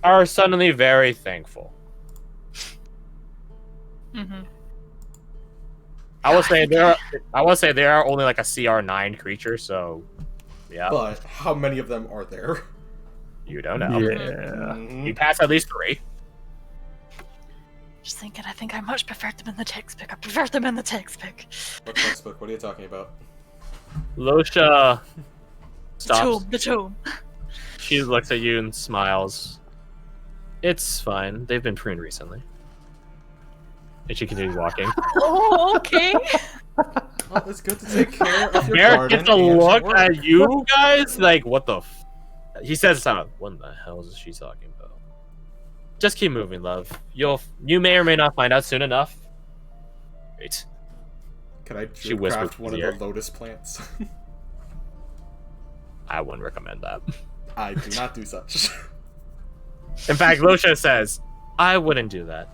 are suddenly very thankful. Mm-hmm. I will say they are only like a CR9 creature, so yeah. But how many of them are there? You don't know. Yeah. You pass at least 3. Just thinking, I think I much preferred them in the textbook. I preferred them in the textbook. What textbook? What are you talking about? Losha stops. The tome. She looks at you and smiles. It's fine. They've been pruned recently. And she continues walking. Oh, okay. Well, it's good to take care of your Merrick garden gets a and your look work. at you guys like, what the f... He says something. What the hell is she talking about? Just keep moving, love. You may or may not find out soon enough. Wait. Can I She whispers craft one in of the the lotus plants? I wouldn't recommend that. I do not do such. In fact, Losha says, I wouldn't do that.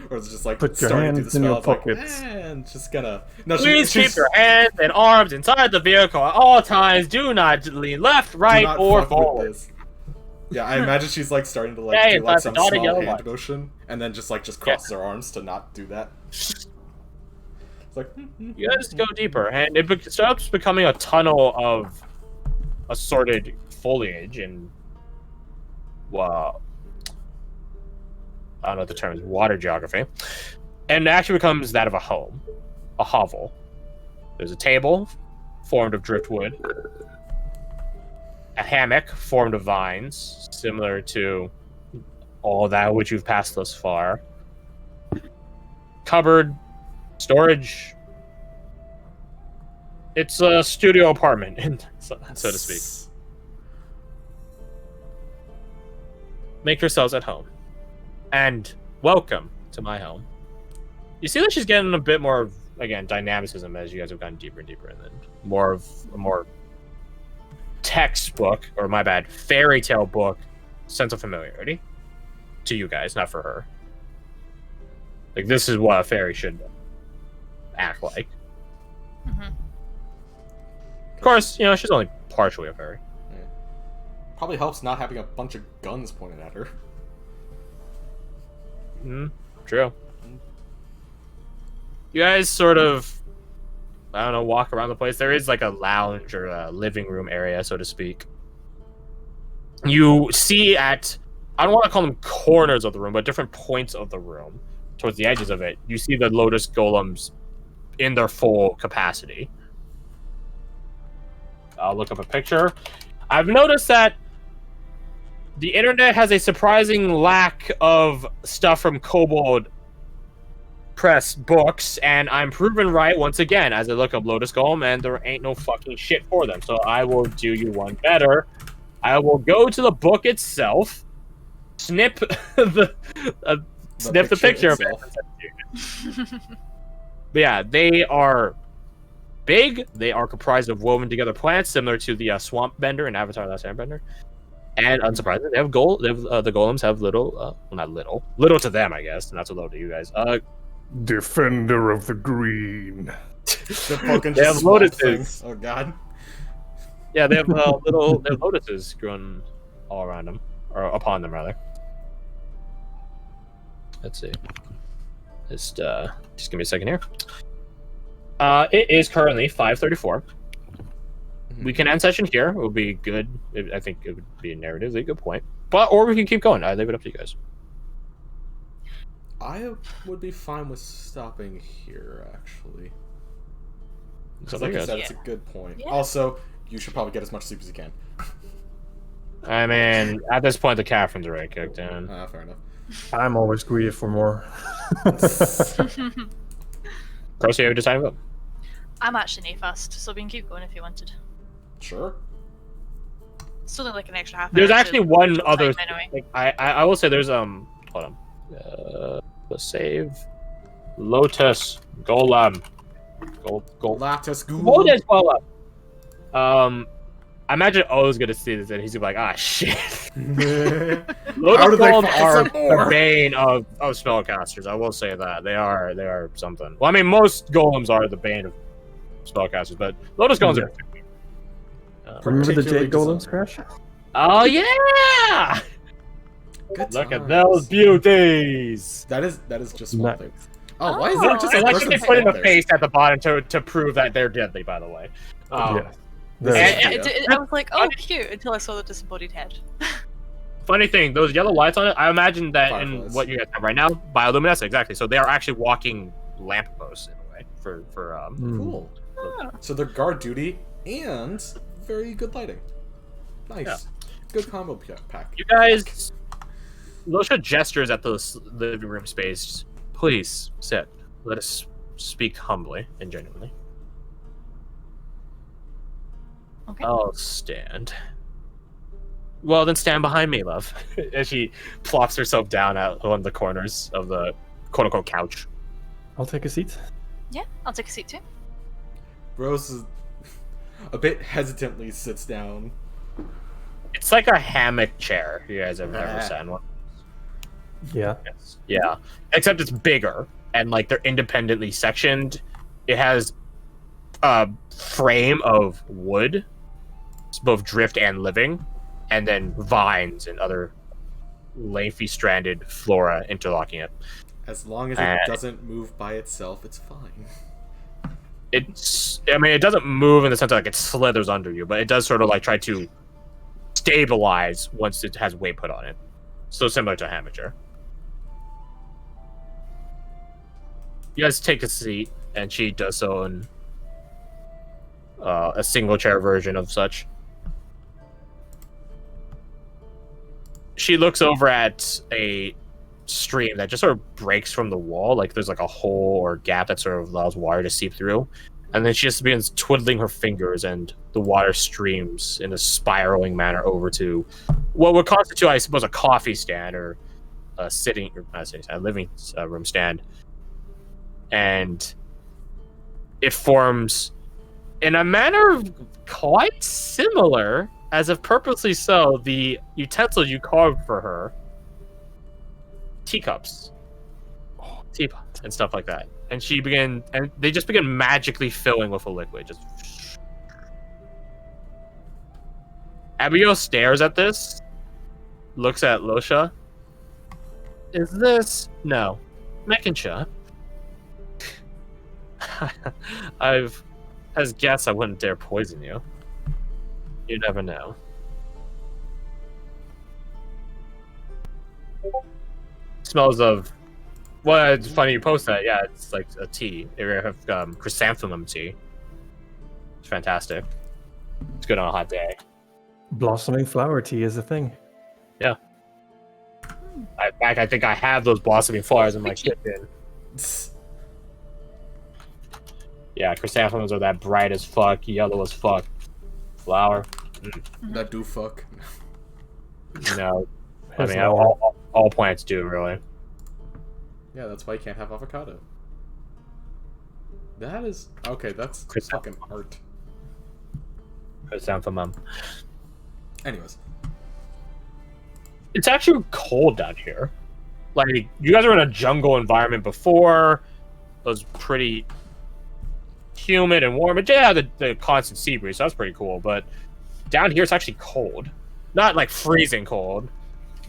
Or it's just like Put your starting to do hands the in your spell, it's pockets. Like, and just gonna. No, Please she's keep your hands and arms inside the vehicle at all times. Do not lean left, do right, not or fuck with forward. this. Yeah, I imagine she's like starting to like Hey, do like that's some not a small yellow hand light. motion, and then just crosses her arms to not do that. It's like You guys go deeper, and it starts becoming a tunnel of assorted foliage and, well, I don't know what the term is, water geography. And it actually becomes that of a home, a hovel. There's a table formed of driftwood, a hammock formed of vines, similar to all that which you've passed thus far. Cupboard, storage. It's a studio apartment, so to speak. Make yourselves at home. And welcome to my home. You see that she's getting a bit more, again, dynamicism as you guys have gotten deeper and deeper, and then more of a more textbook, or my bad, fairy tale book sense of familiarity to you guys, not for her. Like, this is what a fairy should act like. Mm-hmm. Of course, you know, she's only partially a fairy. Yeah. Probably helps not having a bunch of guns pointed at her. True. You guys sort of, I don't know, walk around the place. There is like a lounge or a living room area, so to speak. You see at, I don't want to call them corners of the room, but different points of the room, towards the edges of it, you see the lotus golems in their full capacity. I'll look up a picture. I've noticed that the internet has a surprising lack of stuff from Kobold Press books, and I'm proven right once again as I look up Lotus Golem, and there ain't no fucking shit for them. So I will do you one better. I will go to the book itself, snip the picture of it. But yeah, they are big. They are comprised of woven together plants, similar to the swamp bender in Avatar: The Last Airbender. And unsurprisingly, they have the golems have little, well, not little to them, I guess, not so little to you guys. Defender of the Green. They have lotuses. Oh god. Yeah, they have they have lotuses growing all around them, or upon them rather. Let's see. Just give me a second here. It is currently 5:34. We can end session here. It would be good. I think it would be a narratively good point. Or we can keep going. I leave it up to you guys. I would be fine with stopping here, actually. So Like I said, Yeah. it's a good point. Yeah. Also, you should probably get as much sleep as you can. I mean, at this point, the caffeine's already kicked in. Fair enough. I'm always greedy for more. Percy, you have decided to go. I'm actually near fast, so we can keep going if you wanted. Sure. It's only like an extra half hour. There's to actually one other. time anyway. Like, I will say there's hold on. Let's save. Lotus Golem. Gold. Lattice ghoul. Lotus Golem. I imagine O's gonna see this and he's gonna be like, ah, shit. How Lotus do they Golems find are some more? the bane of spellcasters. I will say that they are something. Well, I mean, most golems are the bane of spellcasters, but Lotus Golems are. Remember the Particularly Jade Golems, dishonored. Crash? Oh yeah! Good Look at times. those beauties. That is just one Nice. thing. Oh, why is Oh, there just a And that person should be put in the there? face at the bottom to prove that they're deadly. By the way. Yeah. This Very is- nice. Yeah. I was like, oh, cute, until I saw the disembodied head. Funny thing, those yellow lights on it. I imagine that in Fireflies. what you guys have right now, bioluminescent. Exactly. So they are actually walking lampposts in a way for Mm. Cool. Oh. So they're guard duty and very good lighting. Nice. Yeah. Good combo pack. You guys, Losha gestures at the living room space. Please sit. Let us speak humbly and genuinely. Okay. I'll stand. Well, then stand behind me, love. As she plops herself down at one of the corners of the quote-unquote couch. I'll take a seat. Yeah, I'll take a seat too. Rose is a bit hesitantly sits down. It's like a hammock chair. You guys have ever sat in one? Yeah. Yes. Yeah. Except it's bigger and like they're independently sectioned. It has a frame of wood, it's both drift and living, and then vines and other lengthy stranded flora interlocking it. As long as it doesn't move by itself, it's fine. I mean, it doesn't move in the sense that like it slithers under you, but it does sort of like try to stabilize once it has weight put on it. So similar to a hammock chair. You guys take a seat, and she does so in a single chair version of such. She looks over at a stream that just sort of breaks from the wall, like there's like a hole or gap that sort of allows water to seep through, and then she just begins twiddling her fingers, and the water streams in a spiraling manner over to what would constitute, I suppose, a coffee stand or a sitting, or not sitting stand, a living room stand, and it forms in a manner quite similar, as if purposely so, the utensils you carved for her. Teacups, teapots, and stuff like that. And they just begin magically filling with a liquid. Just Abigail stares at this, looks at Losha. Is this no? Making sure. As guests, I wouldn't dare poison you. You never know. Smells of. Well, it's funny you post that. Yeah, it's like a tea. They have chrysanthemum tea. It's fantastic. It's good on a hot day. Blossoming flower tea is a thing. Yeah. In fact, I think I have those blossoming flowers in my kitchen. Yeah, chrysanthemums are that bright as fuck, yellow as fuck flower. That do fuck. No, I His mean lawn. all plants do really. Yeah, that's why you can't have avocado. That is okay. That's fucking art. Chrysanthemum. Anyways, It's actually cold down here. Like, you guys were in a jungle environment before. It was pretty humid and warm. It did have the constant sea breeze, so that's pretty cool. But down here, it's actually cold. Not like freezing cold,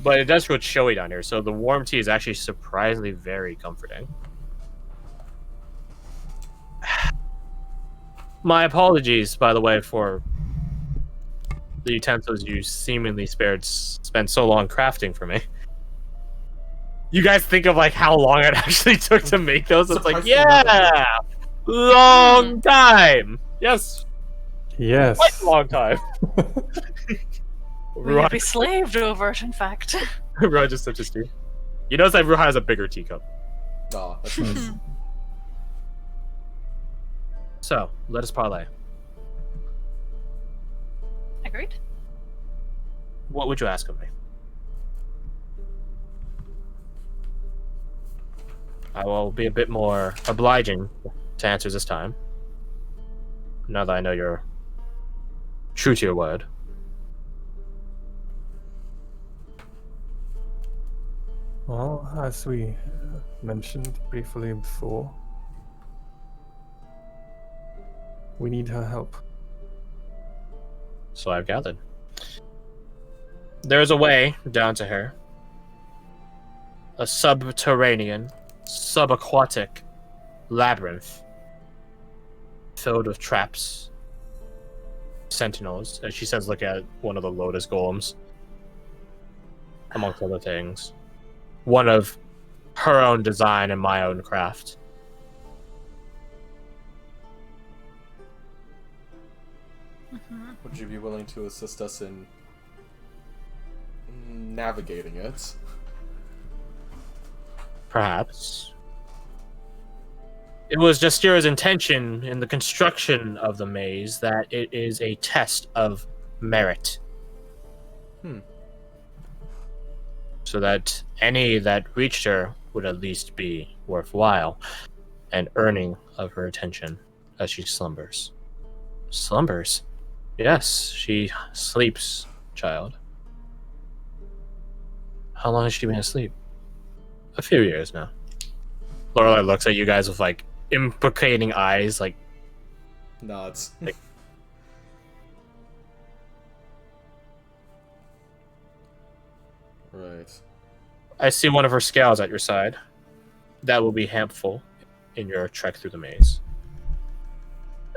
but it does feel chilly down here. So the warm tea is actually surprisingly very comforting. My apologies, by the way, for the utensils you seemingly spent so long crafting for me. You guys think of like how long it actually took to make those? It's like, Surprisingly yeah, long time. Yes, Yes. quite a long time. We would be slaved over it, in fact. Ruhan just such a tea. You notice that Ruhan has a bigger teacup. oh, that's nice. So let us parlay. Agreed. What would you ask of me? I will be a bit more obliging to answers this time. Now that I know you're true to your word. Well, as we mentioned briefly before, we need her help. So I've gathered. There's a way down to her. A subterranean, subaquatic labyrinth filled with traps, sentinels, as she says, look at one of the lotus golems, amongst other things. One of her own design and my own craft. Would you be willing to assist us in navigating it? Perhaps. It was Justira's intention in the construction of the maze that it is a test of merit. So that any that reached her would at least be worthwhile and earning of her attention as she slumbers. Slumbers? Yes, she sleeps, child. How long has she been asleep? A few years now. Lorelei looks at you guys with like implicating eyes, like Nods. Like- Right. I see one of her scales at your side. That will be helpful in your trek through the maze.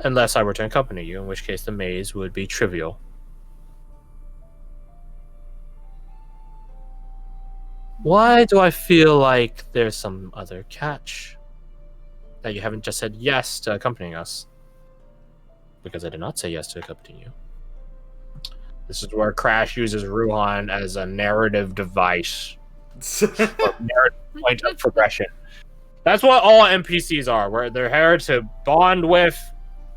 Unless I were to accompany you, in which case the maze would be trivial. Why do I feel like there's some other catch? That you haven't just said yes to accompanying us? Because I did not say yes to accompany you. This is where Crash uses Ruhan as a narrative device. Or narrative point of progression. That's what all NPCs are, where they're here to bond with,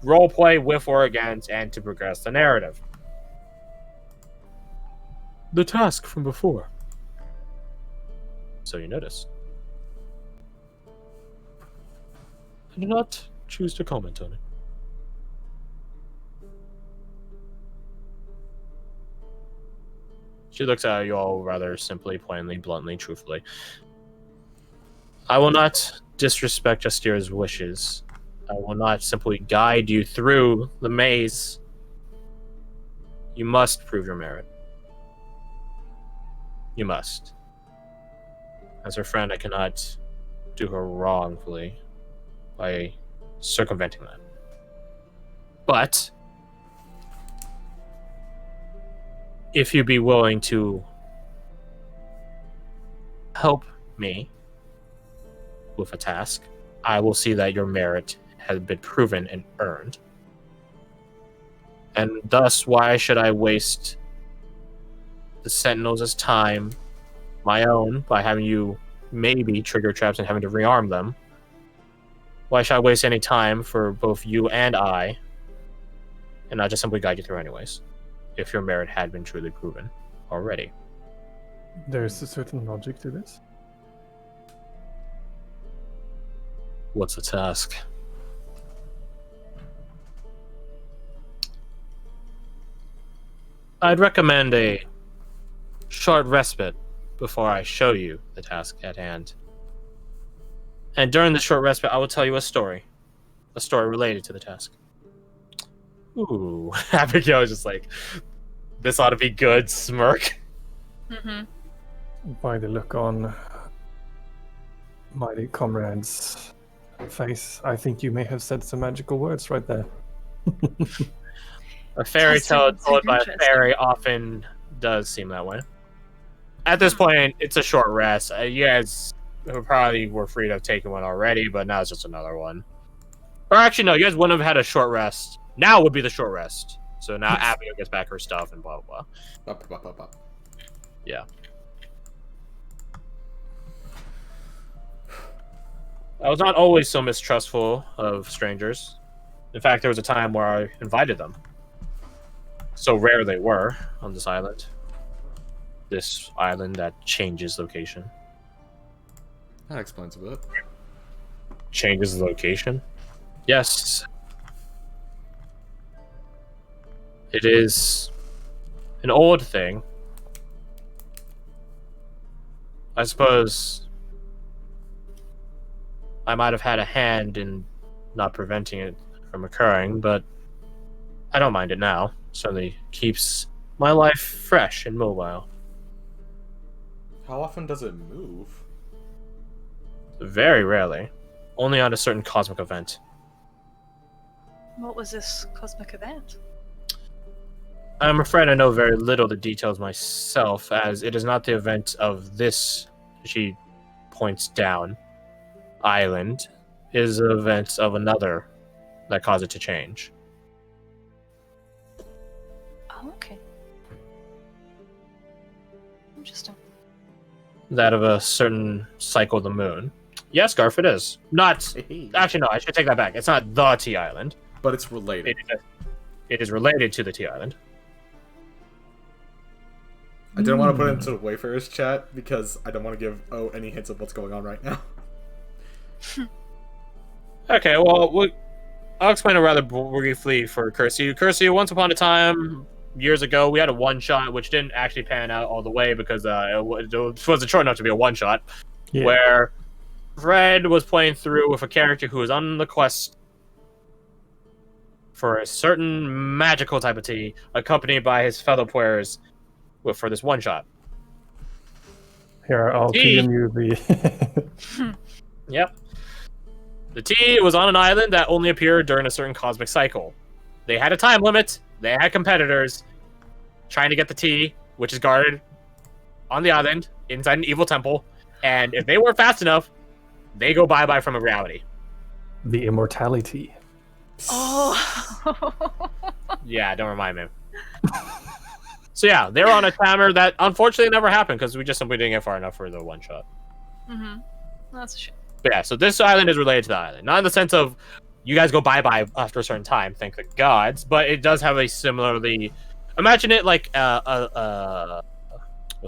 roleplay with or against, and to progress the narrative. The task from before. So you notice. I do not choose to comment on it. She looks at you all rather simply, plainly, bluntly, truthfully. I will not disrespect Justira's wishes. I will not simply guide you through the maze. You must prove your merit. You must. As her friend, I cannot do her wrongfully by circumventing that. But if you'd be willing to help me with a task, I will see that your merit has been proven and earned. And thus, why should I waste the Sentinels' time, my own, by having you maybe trigger traps and having to rearm them? Why should I waste any time for both you and I, and not just simply guide you through anyways, if your merit had been truly proven already? There's a certain logic to this. What's the task? I'd recommend a short respite before I show you the task at hand. And during the short respite, I will tell you a story related to the task. Ooh, Abigail is just like, this ought to be good, smirk. By the look on my comrade's face, I think you may have said some magical words right there. A fairy tale That's told by a interesting. fairy often does seem that way. At this point, it's a short rest. You guys probably were free to have taken one already, but now it's just another one. Or actually, no, you guys wouldn't have had a short rest. Now would be the short rest. So now Abigail gets back her stuff and blah, blah, blah. Up. Yeah. I was not always so mistrustful of strangers. In fact, there was a time where I invited them. So rare they were on this island. This island that changes location. That explains a bit. Changes the location? Yes. It is an old thing. I suppose I might have had a hand in not preventing it from occurring, but I don't mind it now. Certainly keeps my life fresh and mobile. How often does it move? Very rarely. Only on a certain cosmic event. What was this cosmic event? I'm afraid I know very little of the details myself, as it is not the event of this, she points down, island. It is the event of another that caused it to change. Oh, okay. Interesting. That of a certain cycle of the moon. Yes, Garth, it is. Not... Actually, no, I should take that back. It's not the T Island. But it's related. It is related to the T Island. I didn't want to put it into the Wayfarers chat because I don't want to give any hints of what's going on right now. Okay, well, I'll explain it rather briefly for Kersey. Kersey, once upon a time, years ago, we had a one-shot, which didn't actually pan out all the way because it wasn't short enough to be a one-shot, where Fred was playing through with a character who was on the quest for a certain magical type of tea, accompanied by his fellow players for this one-shot. Here, I'll DM you the... Yep. The tea was on an island that only appeared during a certain cosmic cycle. They had a time limit. They had competitors trying to get the tea, which is guarded on the island inside an evil temple. And if they weren't fast enough, they go bye-bye from a reality. The immortality. Oh. Yeah, don't remind me. So yeah, they were on a timer that unfortunately never happened because we just simply didn't get far enough for the one-shot. Mm-hmm. That's a shame. But yeah, so this island is related to the island. Not in the sense of you guys go bye-bye after a certain time, thank the gods, but it does have a similarly... Imagine it like what's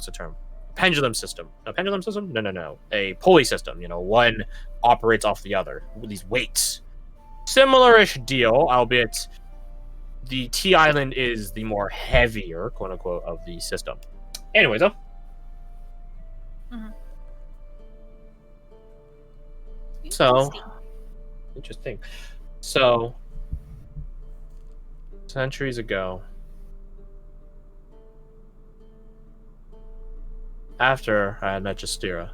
the term? Pendulum system. A pendulum system? No. A pulley system. You know, one operates off the other with these weights. Similar-ish deal, albeit the T Island is the more heavier, quote-unquote, of the system. Anyways, though. Mm-hmm. So, interesting. So, centuries ago, after I had met Justira,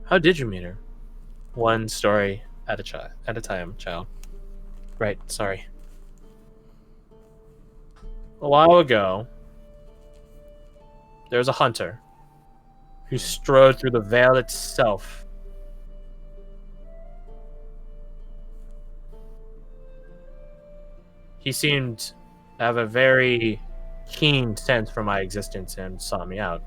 how did you meet her? One story at a time, child. Right, sorry. A while ago, there was a hunter who strode through the veil itself. He seemed to have a very keen sense for my existence and sought me out.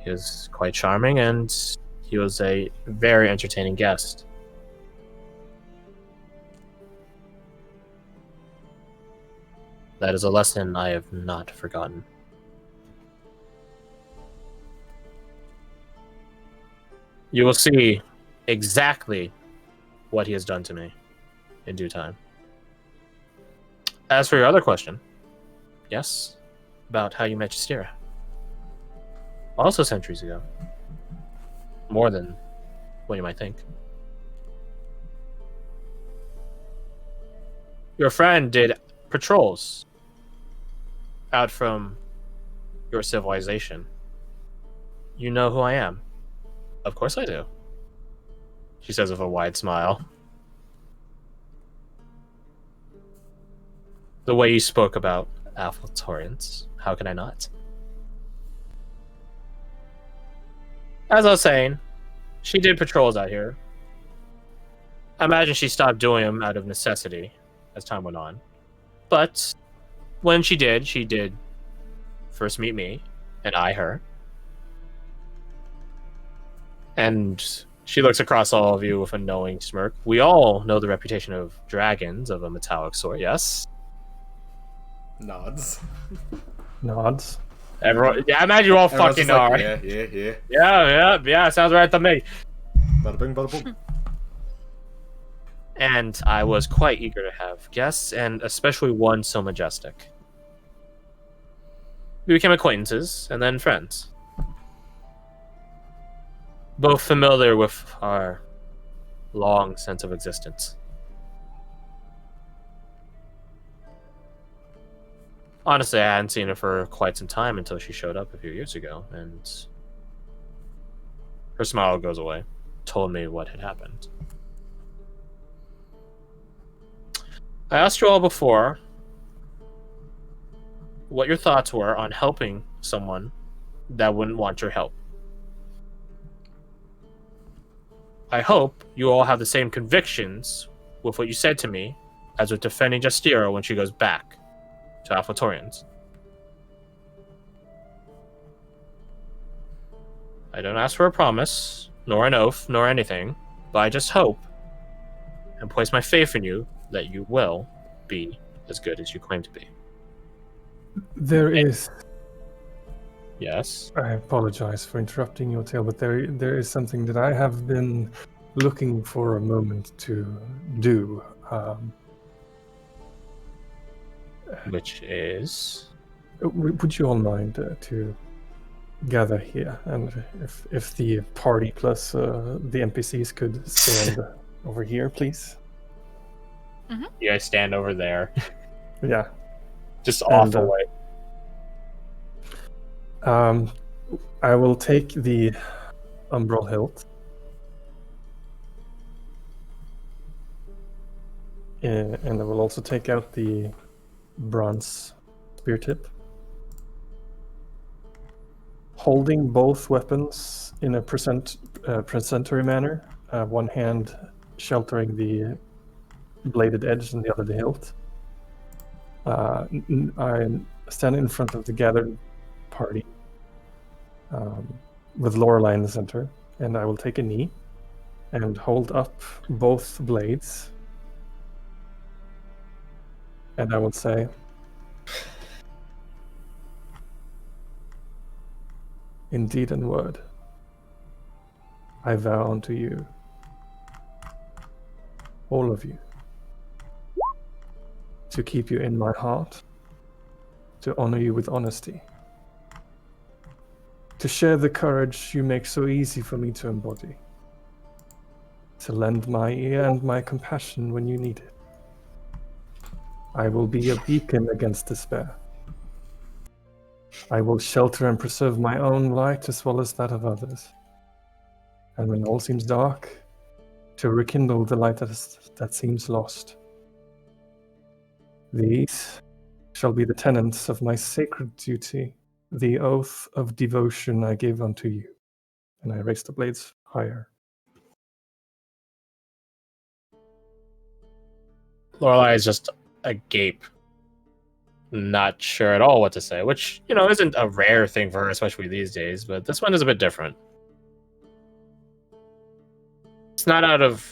He was quite charming, and he was a very entertaining guest. That is a lesson I have not forgotten. You will see exactly what he has done to me in due time. As for your other question, yes, about how you met Justira. Also centuries ago. More than what you might think. Your friend did patrols out from your civilization. You know who I am? Of course I do. She says with a wide smile. The way you spoke about Alphatorians, how can I not? As I was saying, she did patrols out here. I imagine she stopped doing them out of necessity as time went on. But when she did first meet me, and I her. And she looks across all of you with a knowing smirk. We all know the reputation of dragons of a metallic sort, yes? Nods. Nods. Everyone, yeah, I imagine you all Everyone's fucking just like, are. Yeah. Yeah, sounds right to me. Bada bing, bada boom. And I was quite eager to have guests, and especially one so majestic. We became acquaintances, and then friends. Both familiar with our long sense of existence. Honestly, I hadn't seen her for quite some time until she showed up a few years ago, and Her smile goes away. Told me what had happened. I asked you all before what your thoughts were on helping someone that wouldn't want your help. I hope you all have the same convictions with what you said to me as with defending Justira when she goes back to Alphatorians. I don't ask for a promise, nor an oath, nor anything, but I just hope and place my faith in you that you will be as good as you claim to be. There is... Yes? I apologize for interrupting your tale, but there is something that I have been looking for a moment to do. Which is... Would you all mind to gather here? And if the party plus the NPCs could stand over here, please. You guys stand over there. Yeah. Just off away. I will take the umbral hilt. And I will also take out the bronze spear tip. Holding both weapons in a presentary manner, one hand sheltering the bladed edge and the other the hilt. I stand in front of the gathered party with Lorelei in the center, and I will take a knee and hold up both blades, and I will say, in deed and word, I vow unto you, all of you, to keep you in my heart, to honor you with honesty, to share the courage you make so easy for me to embody, to lend my ear and my compassion when you need it. I will be a beacon against despair. I will shelter and preserve my own light as well as that of others. And when all seems dark, to rekindle the light that seems lost. These shall be the tenets of my sacred duty, the oath of devotion I give unto you. And I raise the blades higher. Lorelei is just agape. Not sure at all what to say, which, isn't a rare thing for her, especially these days, but this one is a bit different. It's not out of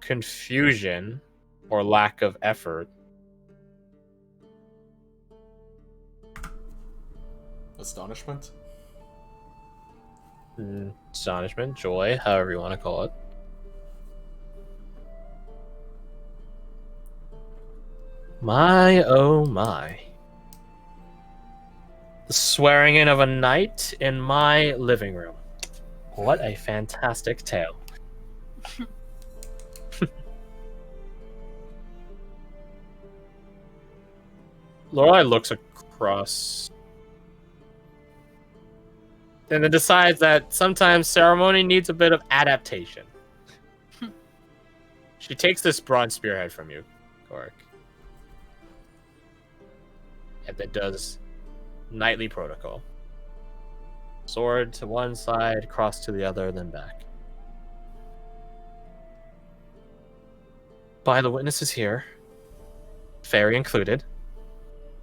confusion or lack of effort. Astonishment? Astonishment, joy, however you want to call it. My, oh my. The swearing in of a knight in my living room. What a fantastic tale. Lorelei looks across and then decides that sometimes ceremony needs a bit of adaptation. She takes this bronze spearhead from you, Cork. And then does knightly protocol. Sword to one side, cross to the other, then back. By the witnesses here, fairy included.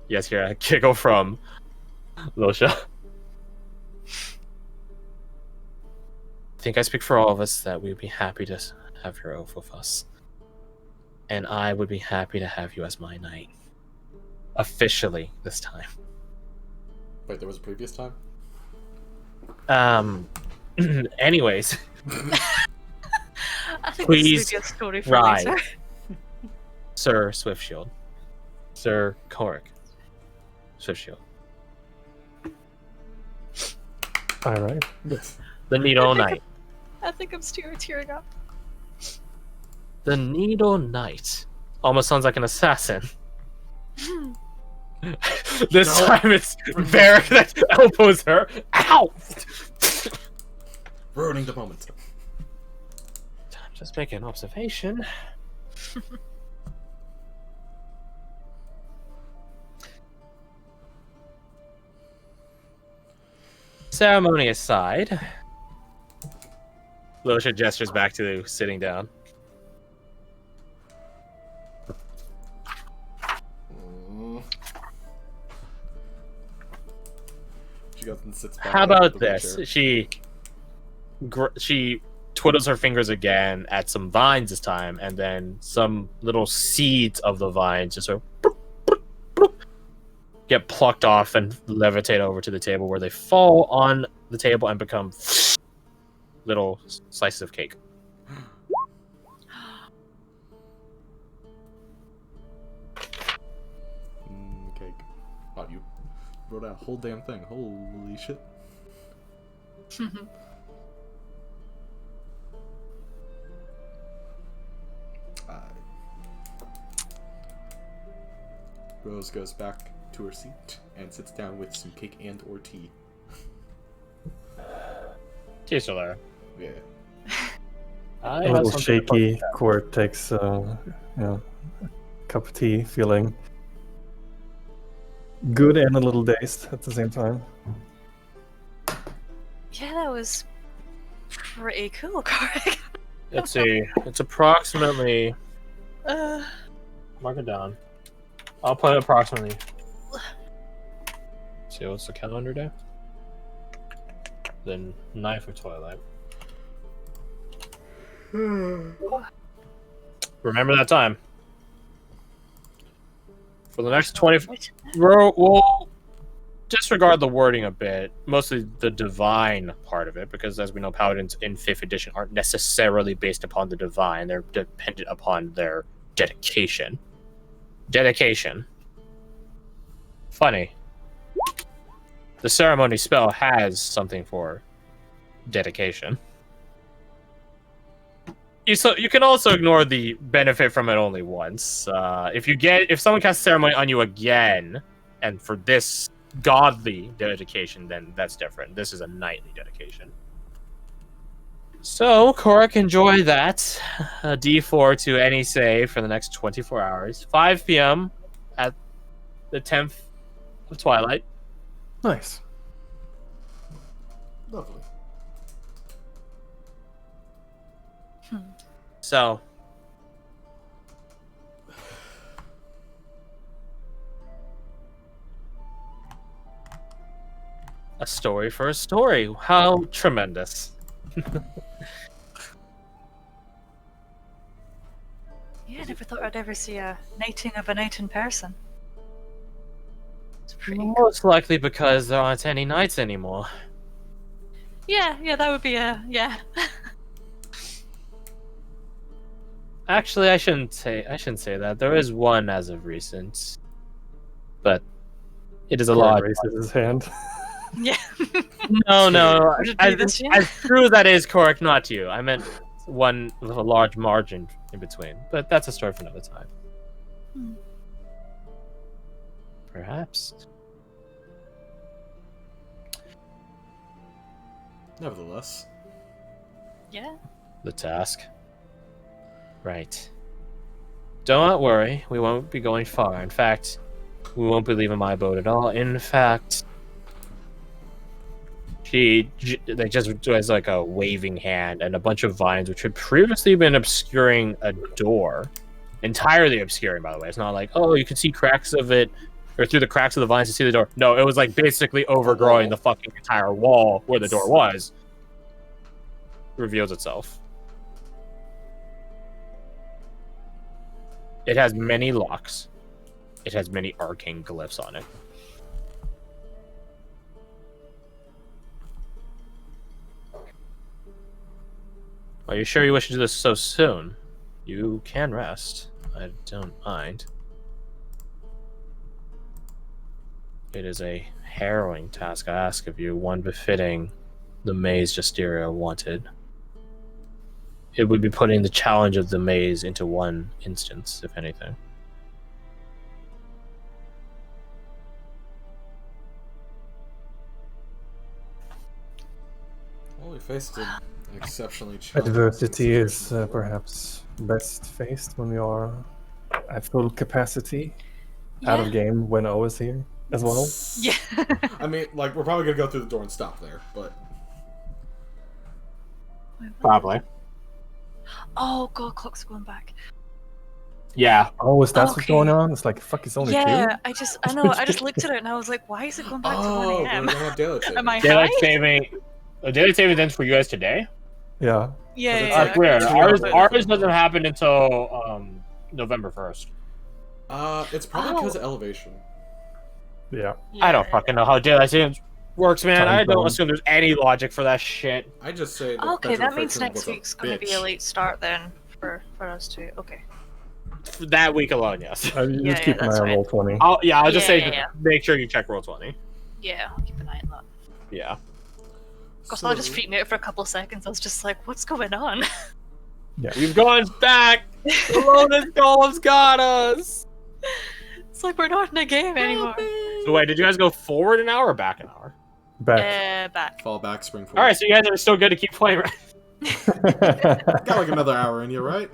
Yes, hear a giggle from Losha. I think I speak for all of us that we'd be happy to have your oath with us. And I would be happy to have you as my knight. Officially this time. Wait, there was a previous time? Anyways. I think Please this is a good story for rise. later. Sir Swiftshield. Sir Corrick. Swiftshield. Alright. The Needle Knight. I think I'm tearing up. The Needle Knight. Almost sounds like an assassin. This time it's Varric that elbows her. Ow! Ruining the moment. Just make an observation. Ceremony aside, Losha gestures back to sitting down. She goes and sits back. How down about with the this? wheelchair. She twiddles her fingers again at some vines this time, and then some little seeds of the vines just sort of get plucked off and levitate over to the table, where they fall on the table and become little slices of cake. Cake. Wow, you wrote out a whole damn thing. Holy shit. Rose goes back to her seat and sits down with some cake and or tea. Tea's still there. Yeah. I A have little something to shaky. Court takes a cup of tea, feeling good and a little dazed at the same time. Yeah, that was pretty cool, Corey. Let's see. It's approximately. Uh, Mark it down. I'll put approximately. See, what's the calendar day? The Knife of Twilight. Remember that time. For the next 20. We'll disregard the wording a bit, mostly the divine part of it, because as we know, paladins in 5th edition aren't necessarily based upon the divine. They're dependent upon their dedication. Dedication. Funny. The ceremony spell has something for dedication. You can also ignore the benefit from it only once. If someone casts ceremony on you again, and for this godly dedication, then that's different. This is a knightly dedication. So, Korak, enjoy that. A D4 to any save for the next 24 hours. 5 p.m. at the 10th of Twilight. Nice. Lovely. So, a story for a story. How tremendous. yeah, I never thought I'd ever see a knighting of a knight in person. It's pretty cool. Most likely because there aren't any knights anymore. Yeah, that would be a yeah. Actually, I shouldn't say that. There is one as of recent, but it is a Court lot. raises his hand. yeah. No. Would it be this year? As true that is correct, not you. I meant one with a large margin in between, but that's a story for another time. Hmm. Perhaps. Nevertheless. Yeah. The task. Right. Don't worry, we won't be going far. In fact, we won't be leaving my boat at all. In fact, they just does like a waving hand and a bunch of vines, which had previously been obscuring a door, entirely obscuring. By the way, it's not like, oh, you can see cracks of it, or through the cracks of the vines to see the door. No, it was like basically overgrowing the fucking entire wall where the door was. Reveals itself. It has many locks. It has many arcane glyphs on it. Are you sure you wish to do this so soon? You can rest. I don't mind. It is a harrowing task I ask of you, one befitting the maze Justeria wanted. It would be putting the challenge of the maze into one instance, if anything. Probably faced an exceptionally challenging Adversity is situation. perhaps best faced when we are at full capacity, out of game when O is here as well. Yeah. I mean, like, we're probably gonna go through the door and stop there, but Probably. Oh god, clock's going back. Yeah. Oh, is that what's Okay. going on? It's like, fuck, it's only Yeah, 2? I just looked at it and I was like, why is it going back to 1 we're a.m.? gonna have daylight saving. Am I Daylight high? saving. Daylight saving ends for you guys today. Yeah. Yeah, It's yeah, like That's weird. two Ours hours. doesn't happen until November 1st. It's probably because of elevation. Yeah. I don't fucking know how daylight savings works, man. Time I don't zone. assume there's any logic for that shit. I just say that Okay, that means Bedroom next Friction week's was a going to be a bitch. late start then for us too. Okay. For that week alone, yes. You Yeah, just keep yeah, an that's eye on fine. Roll20. I'll just say Yeah. make sure you check roll 20. Yeah, I'll keep an eye on that. Yeah. Gosh, I just freaked me out for a couple of seconds. I was just like, what's going on? We've gone back. The Lotus Golem's got us. It's like we're not in a game anymore. So wait, did you guys go forward an hour or back an hour? Back. Back. Fall back, spring forward. All right, so you guys are still good to keep playing, right? Got like another hour in you, right?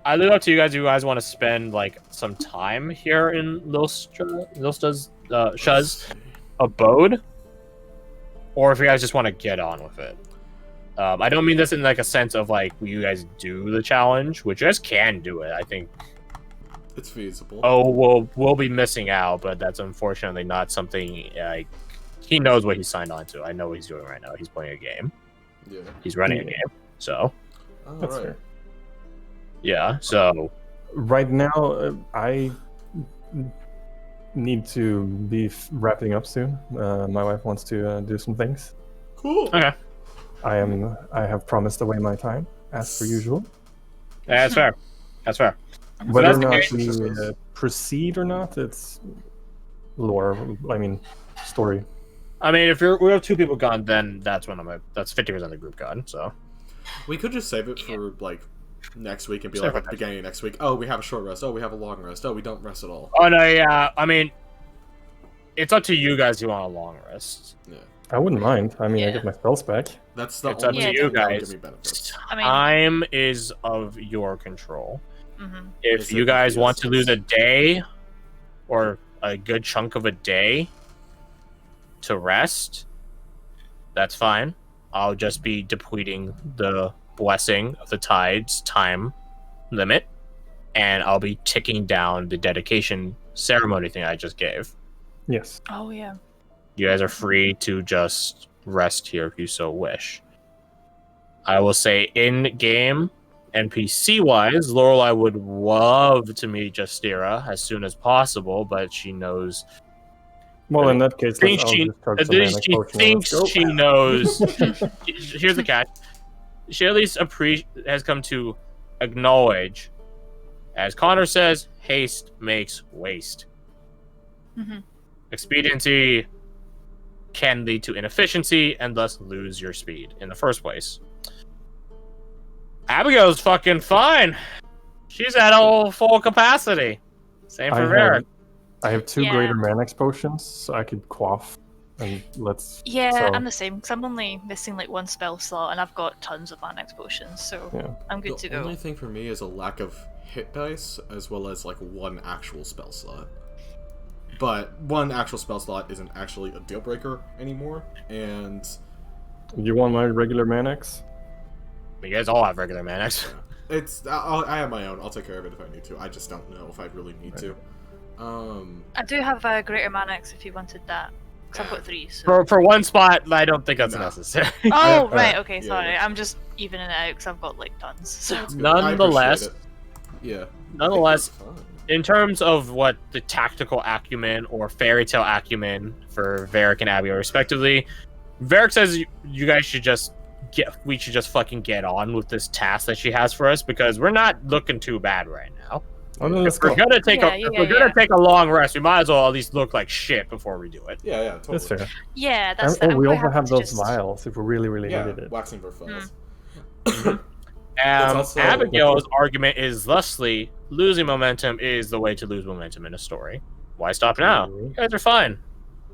I leave it up to you guys. If you guys want to spend like some time here in Lilsta's Shuz's abode, or if you guys just want to get on with it. I don't mean this in like a sense of like you guys do the challenge, which you guys can do it. I think. It's feasible. Oh, we'll be missing out, but that's unfortunately not something like he knows what he signed on to. I know what he's doing right now. He's playing a game. Yeah. He's running a game. So That's Alright. fair. yeah. So Right now, I need to be wrapping up soon. My wife wants to do some things. Cool. okay, I have promised away my time, as per usual. yeah, that's fair. That's fair. Whether or that's the not game. we proceed or not, it's lore. I mean, story. I mean, if we have 2 people gone, then that's when that's 50% of the group gone. So We could just save it for like next week and be Save like it at the beginning of next week. Oh, we have a short rest. Oh, we have a long rest. Oh, we don't rest at all. oh no, yeah. I mean, it's up to you guys who want a long rest. Yeah. I wouldn't mind. I mean, I Yeah. get my spells back. That's the It's up only to thing you that would guys. give me benefits. I mean, Time is of your control. mhm. If It's you a guys want to yes. lose a day or a good chunk of a day to rest, that's fine. I'll just be depleting the blessing of the tides time limit, and I'll be ticking down the dedication ceremony thing I just gave. Yes. Oh yeah. You guys are free to just rest here if you so wish. I will say in game, NPC wise, Lorelei would love to meet Justira as soon as possible, but she knows. Well, in that case, Thinks I'll she, just chug some manic she potion and let's thinks go. she knows. Here's the catch. She at least has come to acknowledge, as Connor says, haste makes waste. Mhm. Expediency can lead to inefficiency and thus lose your speed in the first place. Abigail's fucking fine. She's at all full capacity. Same for Varric. I have 2 Yeah. greater Manax potions, so I could quaff. And let's. Yeah, so, I'm the same because I'm only missing like 1 spell slot, and I've got tons of Manax potions, so Yeah. I'm good The to go. only thing for me is a lack of hit dice as well as like 1 actual spell slot. But 1 actual spell slot isn't actually a deal breaker anymore, and You want my regular Manax? You guys all have regular Manax. I have my own. I'll take care of it if I need to. I just don't know if I really need to. I do have a greater Manax if you wanted that, because I've got 3. So. For one spot, I don't think that's No. necessary. Oh right, okay, Yeah, sorry. yeah. I'm just evening it out because I've got like tons. So. It's good. I appreciate Nonetheless, it. Yeah. nonetheless, It's fun. in terms of what the tactical acumen or fairy tale acumen for Varric and Abigail respectively, Varric says you guys should just we should just fucking get on with this task that she has for us because we're not looking too bad right now. Oh, no, let's If we're go. gonna take Yeah, if yeah, we're gonna yeah. take a long rest, we might as well at least look like shit before we do it. Yeah, totally. That's fair. Yeah, And, that's. oh, I'm we quite also happy have to those just... vials if we really, really Yeah, needed it. waxing for files. also- Abigail's argument is thusly losing momentum is the way to lose momentum in a story. Why stop now? You guys are fine.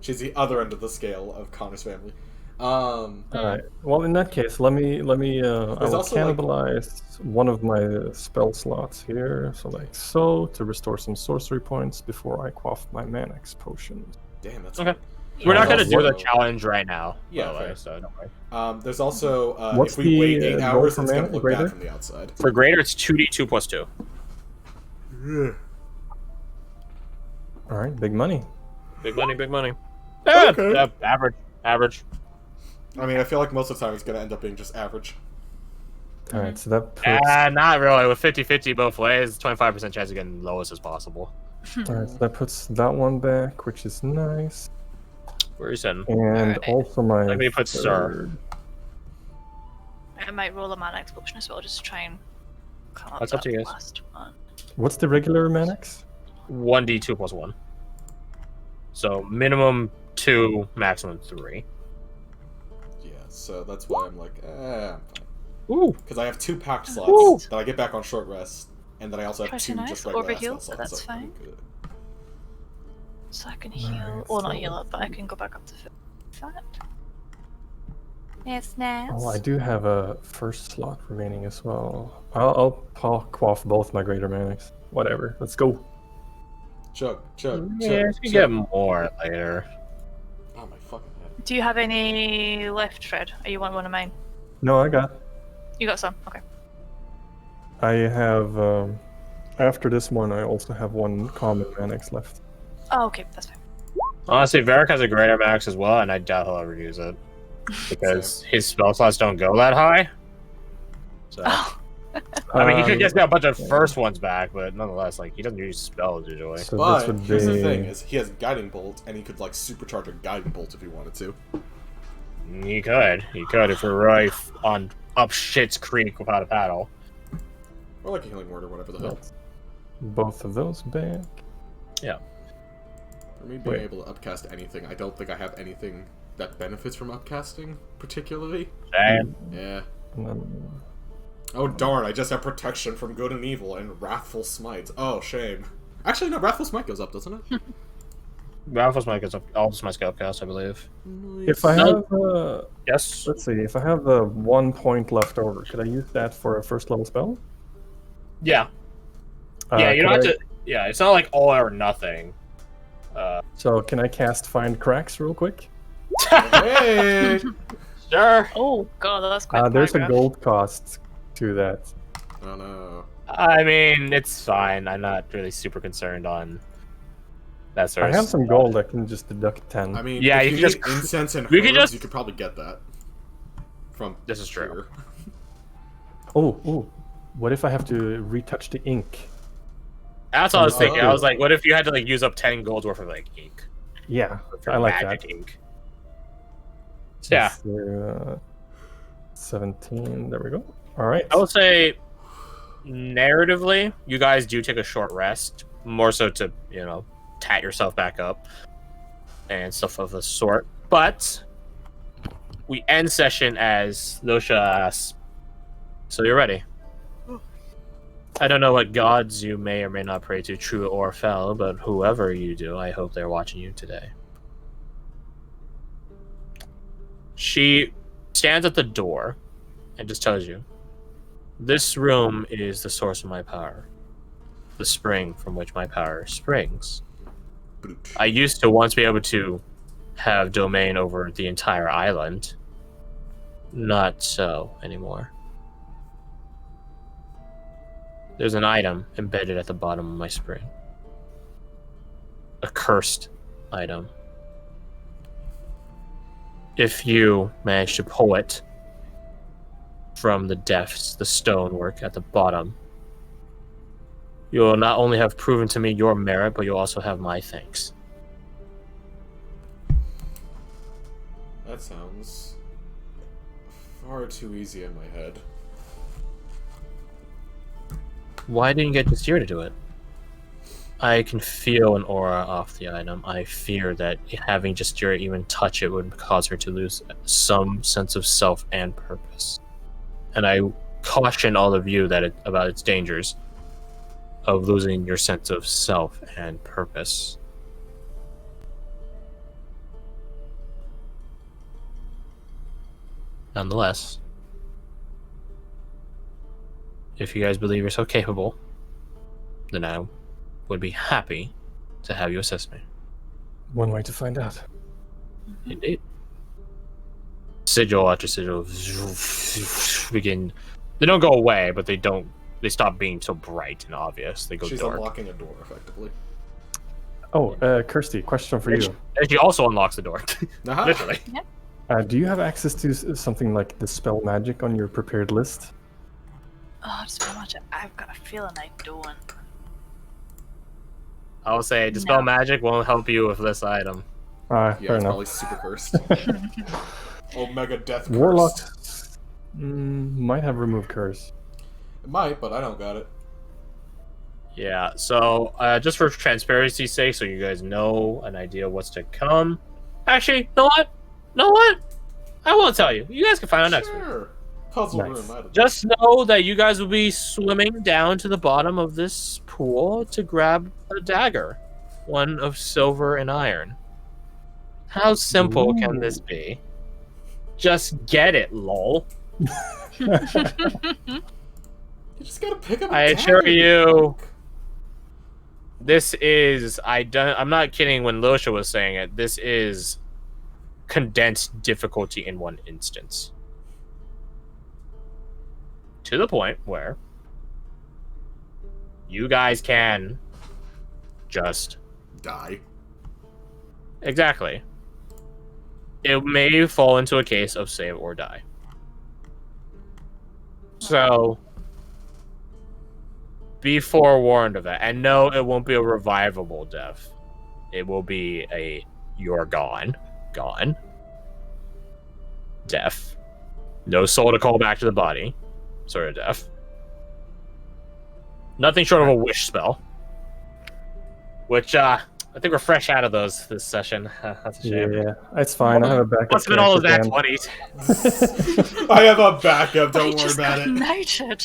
She's the other end of the scale of Connor's family. Alright. Well, in that case, let me. I will also, like- cannibalize one of my spell slots here, so like so, to restore some sorcery points before I quaff my Manax potion. Damn, that's Okay. weird. We're not There's gonna do the also- challenge right now. Yeah, by the way, fair. so don't worry. There's also What's if we wait the, 8 goal hours, for it's gonna mana- look greater? bad from the outside. For greater, it's 2d2 plus 2. All right, big money. Big money, big money. Yeah, Okay. average. I mean, I feel like most of the time it's gonna end up being just average. All right, so that puts. Not really. With 50-50 both ways, 25% chance of getting lowest as possible. All right, so that puts that one back, which is nice, Where are you sitting? and Alright. also my. Let me put Sir. third. I might roll a mana explosion as well, just to try and come up That's up to you that guys. last one. What's the regular Manax? 1d2 plus 1. So minimum 2, maximum 3. Yeah, so that's why I'm like, I'm fine. Ooh. Because I have 2 packed Woo! slots that I get back on short rest, and then I also have Pretty 2 nice. just regular Overheal, spell but slots. that's so I'm fine. good. So I can heal, Alright, or not so- heal up, but I can go back up to 5. Yes, nice. Oh, I do have a first slot remaining as well. I'll quaff both my greater Manax. Whatever, let's go. Chug. Yeah, you can get more later. Oh my fucking head. Do you have any left, Fred? Or you want one of mine? No, I got. You got some. Okay. I have. After this one, I also have one common Manax left. Oh, okay, that's fine. Honestly, Varric has a greater max as well, and I doubt he'll ever use it. Because his spell slots don't go that high. So, Oh, I mean, he could just get a bunch of yeah. first ones back, but nonetheless, like, he doesn't use spells usually. So But this would here's be. the thing: is he has Guiding Bolt, and he could like supercharge a Guiding Bolt if he wanted to. He could if we're really on up shit's creek without a paddle. Or like a Healing Word or whatever the hell. That's both of those back. For me being Wait. able to upcast anything, I don't think I have anything that benefits from upcasting particularly. Damn. Yeah. And then, Oh darn! I just have protection from good and evil and Wrathful Smite. Oh shame. Actually, no. Wrathful Smite goes up, doesn't it? Ralph's mic is up. All my skill cast, I believe. if I have, Yes. let's see, if I have 1 point left over, could I use that for a first level spell? Yeah. Yeah, you don't have could to. Yeah, it's not like all or nothing. So can I cast Find Cracks real quick? Hey! Sure. oh god, that's quite. There's a paragraph. gold cost to that. Oh no. I mean, it's fine. I'm not really super concerned on that sort I of have some stuff. gold. I can just deduct 10. I mean, Yeah, if you you can need just incense and we herbs, can just- you could probably get that. From This is true. here. Oh, what if I have to retouch the ink? That's what I was thinking. I Oh. was like, what if you had to like use up 10 gold's worth of like ink? Yeah, For I like magic that. ink. So, yeah. So, 17. There we go. All right. I will say, narratively, you guys do take a short rest, more so to, tat yourself back up and stuff of the sort. But we end session as Losha asks, so you're ready. I don't know what gods you may or may not pray to, true or foul, but whoever you do, I hope they're watching you today. She stands at the door and just tells you, this room is the source of my power, the spring from which my power springs. Brooch. I used to once be able to have domain over the entire island. Not so anymore. There's an item embedded at the bottom of my spring. A cursed item. If you manage to pull it from the depths, the stonework at the bottom, you will not only have proven to me your merit, but you'll also have my thanks. That sounds far too easy in my head. Why didn't you get Jasir to do it? I can feel an aura off the item. I fear that having Jasir even touch it would cause her to lose some sense of self and purpose. And I caution all of you about its dangers of losing your sense of self and purpose. nonetheless, if you guys believe you're so capable, then I would be happy to have you assist me. One way to find out. Indeed. Sigil after sigil begin. They don't go away, but they stop being so bright and obvious. They go She's dark. unlocking a door, effectively. Oh, Kirsty, question for you. And she also unlocks the door. Uh-huh. Literally. Do you have access to something like the spell magic on your prepared list? Oh, just much. I've got a feeling I don't. I will say, Dispel No. Magic won't help you with this item. Yeah, Fair it's enough. probably super cursed. Omega Death Curse. Warlocks might have remove curse. It might, but I don't got it. Yeah, so just for transparency's sake, so you guys know an idea what's to come. Actually, know what? I won't tell you. You guys can find out next week. Sure. Puzzle Nice. room. I don't know. Just know that you guys will be swimming down to the bottom of this pool to grab a dagger. One of silver and iron. How simple can this be? Just get it, lol. You just gotta pick up a I assure you, this is I'm not kidding when Losha was saying it. This is condensed difficulty in one instance. To the point where you guys can just Die. exactly. It may fall into a case of save or die. So be forewarned of that. And no, it won't be a revivable death. It will be a you're gone. Death. No soul to call back to the body. Sort of death. Nothing short of a wish spell. Which, I think we're fresh out of those this session. That's a shame. Yeah, it's fine. I have a backup. Must have been all those nat character 20s. I have a backup. I Don't worry just about got it. knighted.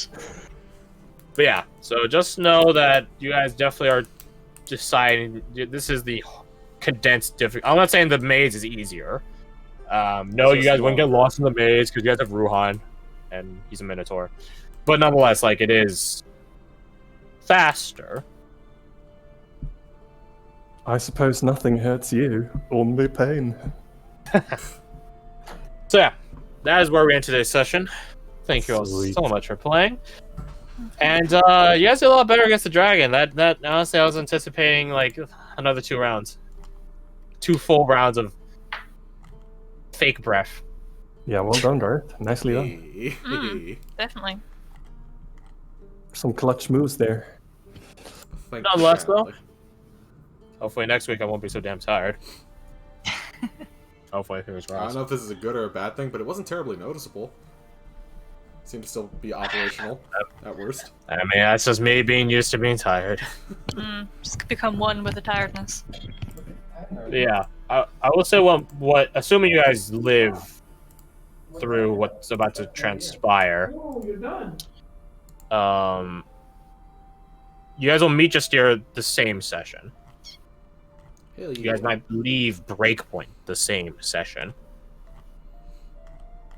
But yeah, so just know that you guys definitely are deciding. This is the condensed difficulty. I'm not saying the maze is easier. No, you guys wouldn't get lost in the maze because you guys have Ruhan, and he's a Minotaur. But nonetheless, like, it is faster. I suppose nothing hurts you, only pain. So yeah, that is where we end today's session. Thank you all Sweet. so much for playing. And you guys did a lot better against the dragon. That honestly, I was anticipating like another 2 rounds. 2 full rounds of fake breath. Yeah, well done, Garth. Nicely done. Mm. Definitely. Some clutch moves there. Thank Nonetheless, you, though. Shanley. Hopefully next week I won't be so damn tired. Hopefully, fingers I don't crossed. know if this is a good or a bad thing, but it wasn't terribly noticeable. Seemed to still be operational, at worst. I mean, that's just me being used to being tired. Just become one with the tiredness. Yeah, I will say what assuming you guys live through what's about to transpire. You guys will meet just here the same session. Hell You guys might leave Breakpoint the same session.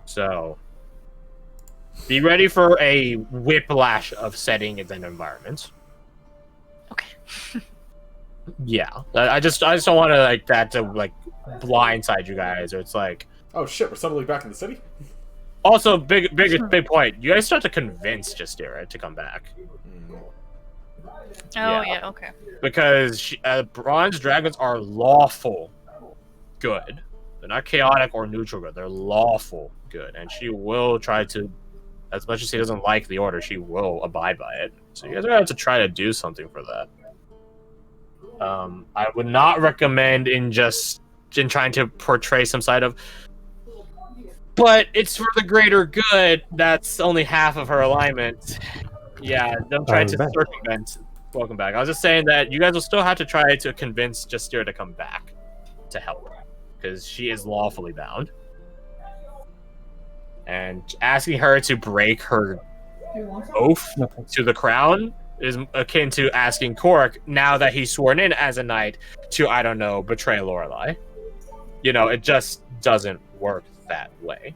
So be ready for a whiplash of settings and environments. Okay. Yeah, I just don't want to like that to like blindside you guys, or it's like. Oh shit, we're suddenly back in the city? Also, big point. You guys start to convince Justira to come back Oh, Yeah. yeah, okay. because bronze dragons are lawful good. They're not chaotic or neutral good. They're lawful good, and she will try to, as much as she doesn't like the order, she will abide by it. So you guys are gonna have to try to do something for that. I would not recommend in trying to portray some side of. But it's for the greater good. That's only half of her alignment. Yeah, don't try I'm to back. circumvent. Welcome back. I was just saying that you guys will still have to try to convince Justira to come back to help, because she is lawfully bound. And asking her to break her oath No, thanks. to the crown is akin to asking Cork, now that he's sworn in as a knight, to, I don't know, betray Lorelei. You know, it just doesn't work that way.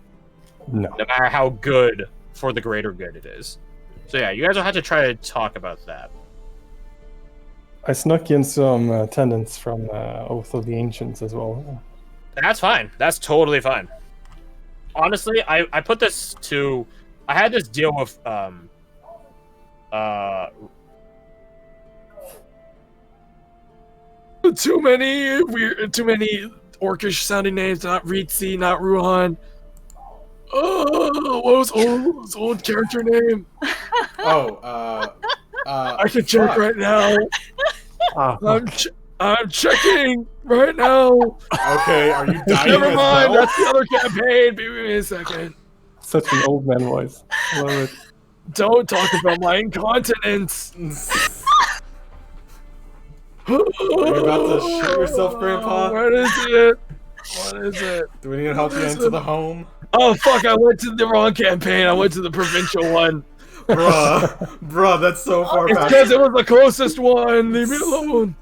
No. no matter how good for the greater good it is. So yeah, you guys will have to try to talk about that. I snuck in some attendants from Oath of the Ancients as well. That's fine. That's totally fine. Honestly, I put this to... I had this deal with Too many weird, too many orcish sounding names. Not Ritzi, not Ruhan. Oh, what was old character name? I can check fuck. right now. I'm checking right now. Okay, are you dying Never as mind, well? that's the other campaign. Give me a second. Such an old man voice. I love it. Don't talk about my incontinence. Are you about to shoot yourself, Grandpa? What is it? What is it? Do we need to help you into the home? Oh fuck! I went to the wrong campaign. I went to the provincial one. Bruh, that's so far It's back. because it was the closest one. Leave me alone.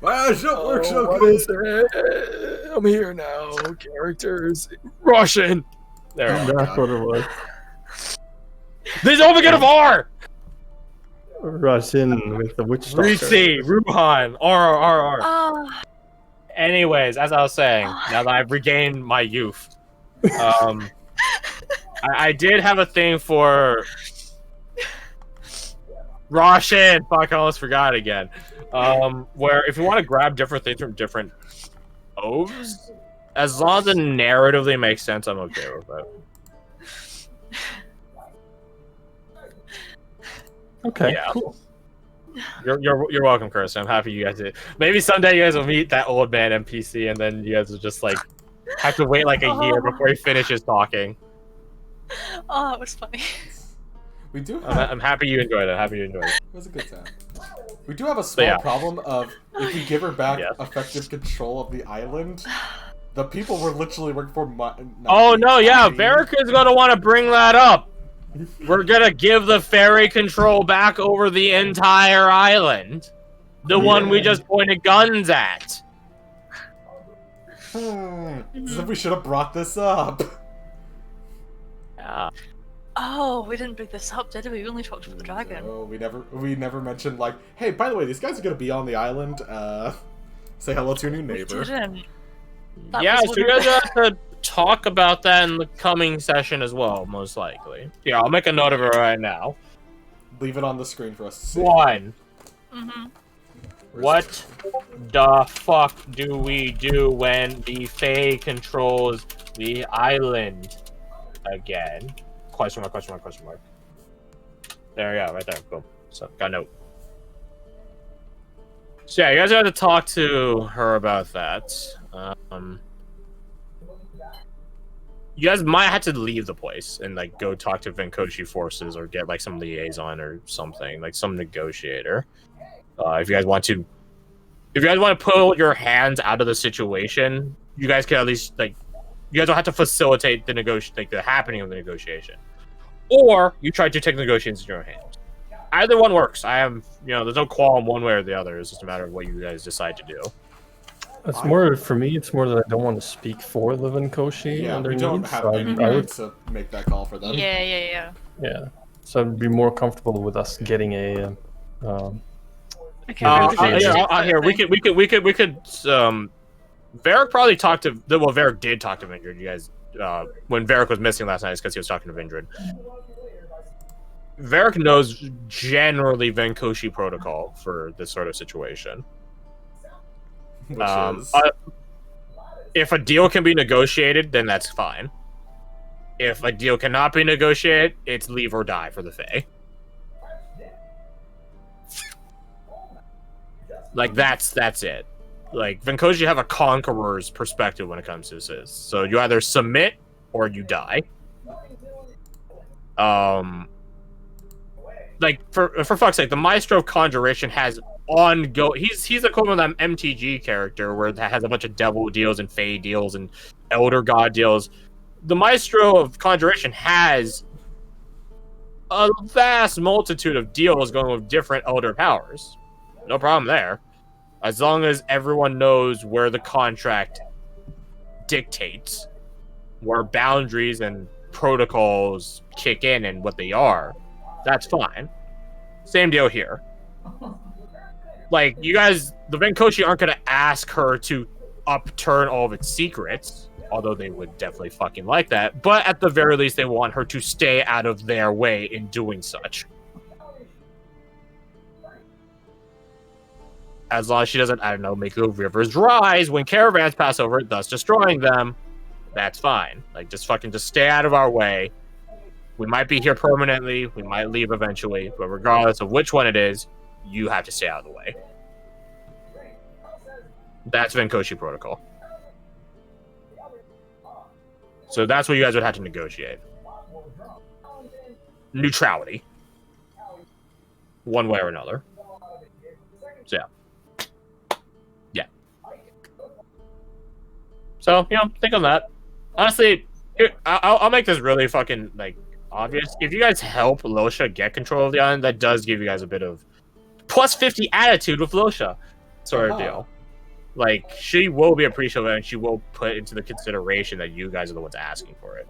Ah, it should work so What good. is it? I'm here now. Characters. Russian. there. we go. That's what it was. These over get a VAR. Rush in with the witch doctor. Ritzi, Ruhan, R. Oh, Anyways, as I was saying, now that I've regained my youth, I did have a thing for Russian. Fuck, I almost forgot again. Where if you want to grab different things from different oaths, as long as it narratively makes sense, I'm okay with it. Okay, Yeah. cool. You're welcome, Chris. I'm happy you guys did. Maybe someday you guys will meet that old man NPC, and then you guys will just like have to wait like a year before he finishes talking. oh, that was funny. We do have... I'm happy you enjoyed it. Happy you enjoyed it. It was a good time. We do have a small yeah. problem of if we give her back Yeah. effective control of the island, the people we're literally working for might not Oh be no, yeah, happy. Verica's gonna want to bring that up. We're gonna give the ferry control back over the entire island. The one we just pointed guns at. As if we should have brought this up. Yeah. Oh, we didn't bring this up, did we? We only talked about the dragon. No, we never mentioned like, hey, by the way, these guys are gonna be on the island. Say hello to your new We neighbor. didn't. That Yeah, was so you one guys have to talk about that in the coming session as well, most likely. Yeah, I'll make a note of it right now. Leave it on the screen for us to see. One. Mhm. What the fuck do we do when the Fae controls the island again? Question mark, question mark, question mark. There we go, right there. Boom. So, got a note. So yeah, you guys have to talk to her about that. You guys might have to leave the place and like go talk to Venkoshi forces or get like some liaison or something, like some negotiator. If you guys want to pull your hands out of the situation, you guys can at least like, you guys don't have to facilitate the the happening of the negotiation, or you try to take the negotiations in your hands. Either one works. There's no qualm one way or the other. It's just a matter of what you guys decide to do. It's more for me. It's more that I don't want to speak for the Venkoshi Yeah, and their we don't needs. have So any I need would, to make that call for them. Yeah. yeah. So I'd be more comfortable with us getting a. Okay, Here we could. Varric probably talked to. Well, Varric did talk to Vindred. You guys, when Varric was missing last night, it's because he was talking to Vindred. Varric knows generally Venkoshi protocol for this sort of situation. Which is... If a deal can be negotiated, then that's fine. If a deal cannot be negotiated, it's leave or die for the Fae. Like that's it. Like Venkoshi have a conqueror's perspective when it comes to this. So you either submit or you die. Like for fuck's sake, the Maestro of Conjuration has ongoing. He's equivalent of an MTG character where it has a bunch of devil deals and Fae deals and Elder God deals. The Maestro of Conjuration has a vast multitude of deals going with different Elder powers. No problem there. As long as everyone knows where the contract dictates, where boundaries and protocols kick in and what they are, that's fine. Same deal here. Like, you guys, the Venkoshi aren't going to ask her to upturn all of its secrets, although they would definitely fucking like that. But at the very least, they want her to stay out of their way in doing such. As long as she doesn't, I don't know, make the rivers rise when caravans pass over it, thus destroying them, that's fine. Like, just stay out of our way. We might be here permanently, we might leave eventually, but regardless of which one it is, you have to stay out of the way. That's Venkoshi protocol. So that's what you guys would have to negotiate. Neutrality. One way or another. So, yeah. So, think on that. Honestly, I'll make this really fucking, like, obvious. If you guys help Losha get control of the island, that does give you guys a bit of plus 50 attitude with Losha sort of deal. Like, she will be appreciative and she will put into the consideration that you guys are the ones asking for it.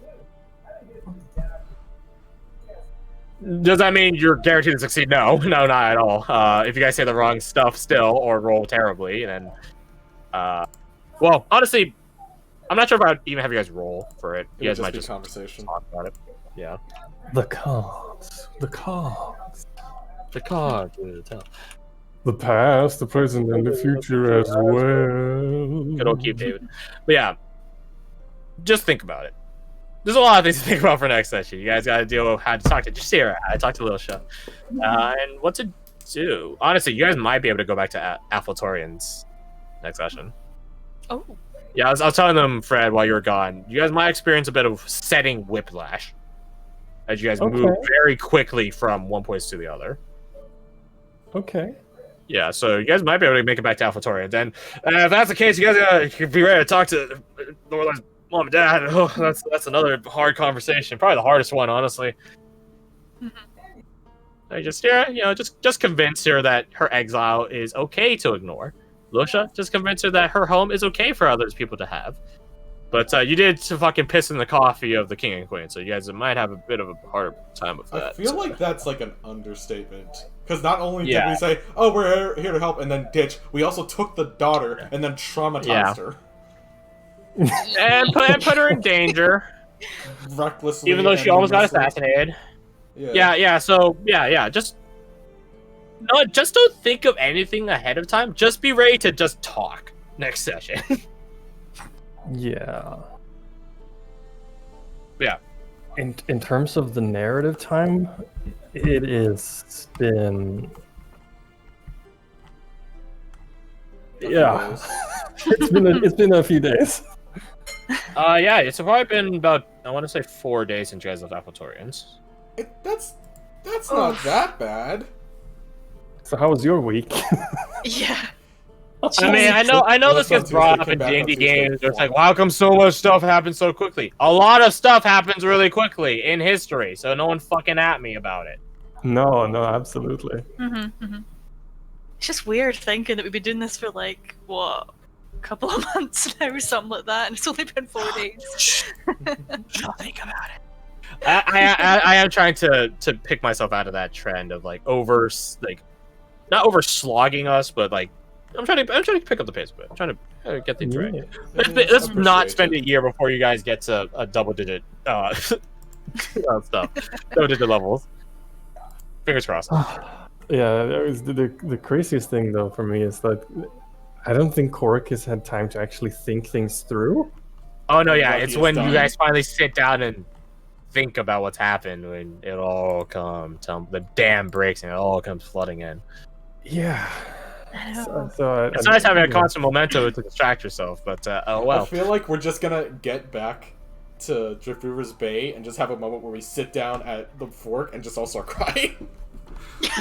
Does that mean you're guaranteed to succeed? No, not at all. If you guys say the wrong stuff still or roll terribly, then well, honestly, I'm not sure if I'd even have you guys roll for it. You guys might just conversation. talk about it. Yeah. The cards. The cards. The cards. The past, the present, and the future as well. Good old keep, David. But yeah, just think about it. There's a lot of things to think about for next session. You guys got to deal with how to talk to Jasira, how to talk to Lil Show, and what to do. Honestly, you guys might be able to go back to Afflatorians next session. Oh. Yeah, I was telling them, Fred, while you were gone, you guys might experience a bit of setting whiplash as you guys move very quickly from one place to the other. Okay. Yeah, so you guys might be able to make it back to Afflatorians. And if that's the case, you guys could be ready to talk to Lorelai's mom and dad. Oh, that's another hard conversation. Probably the hardest one, honestly. I just convince her that her exile is okay to ignore. Losha, just convince her that her home is okay for other people to have. But you did fucking piss in the coffee of the king and queen, so you guys might have a bit of a harder time with that. I feel like that's like an understatement. Because not only did we say, oh, we're here to help, and then ditch, we also took the daughter and then traumatized her. And put her in danger. Recklessly. Even though she almost got assassinated. Yeah, so, just don't think of anything ahead of time. Just be ready to just talk next session. Yeah. Yeah. In terms of the narrative time, it has been... Yeah. it's been a few days. Yeah, it's probably been about, I want to say 4 days since you guys left Afflatorians. That's not that bad. So how was your week? Yeah. I mean, I know this gets brought up in D&D games. It's like, how come so much stuff happens so quickly? A lot of stuff happens really quickly in history, so no one fucking at me about it. No, absolutely. It's just weird thinking that we've been doing this for like, what, a couple of months now or something like that, and it's only been 4 days. Don't think about it. I am trying to pick myself out of that trend of not over slogging us, but like I'm trying to pick up the pace a bit. I'm trying to get things right. Let's not spend a year before you guys get to a double-digit stuff, double-digit levels. Fingers crossed. Yeah, the craziest thing though for me is that I don't think Korik has had time to actually think things through. Oh no, yeah, it's when you guys finally sit down and think about what's happened when it all comes, the dam breaks and it all comes flooding in. Yeah. It's nice having a constant memento to distract yourself, but oh well. I feel like we're just gonna get back to Drift Rivers Bay and just have a moment where we sit down at the fork and just all start crying.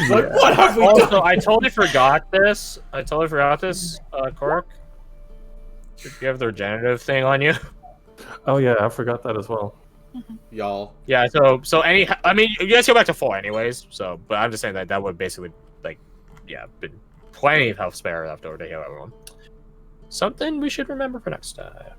Like, what have we done? Also, I totally forgot this, Korik. You have the regenerative thing on you. Oh yeah, I forgot that as well. Y'all. Yeah, so I mean, you guys go back to 4 anyways, so, but I'm just saying that would basically, like, been plenty of health spare left over to heal everyone. Something we should remember for next time.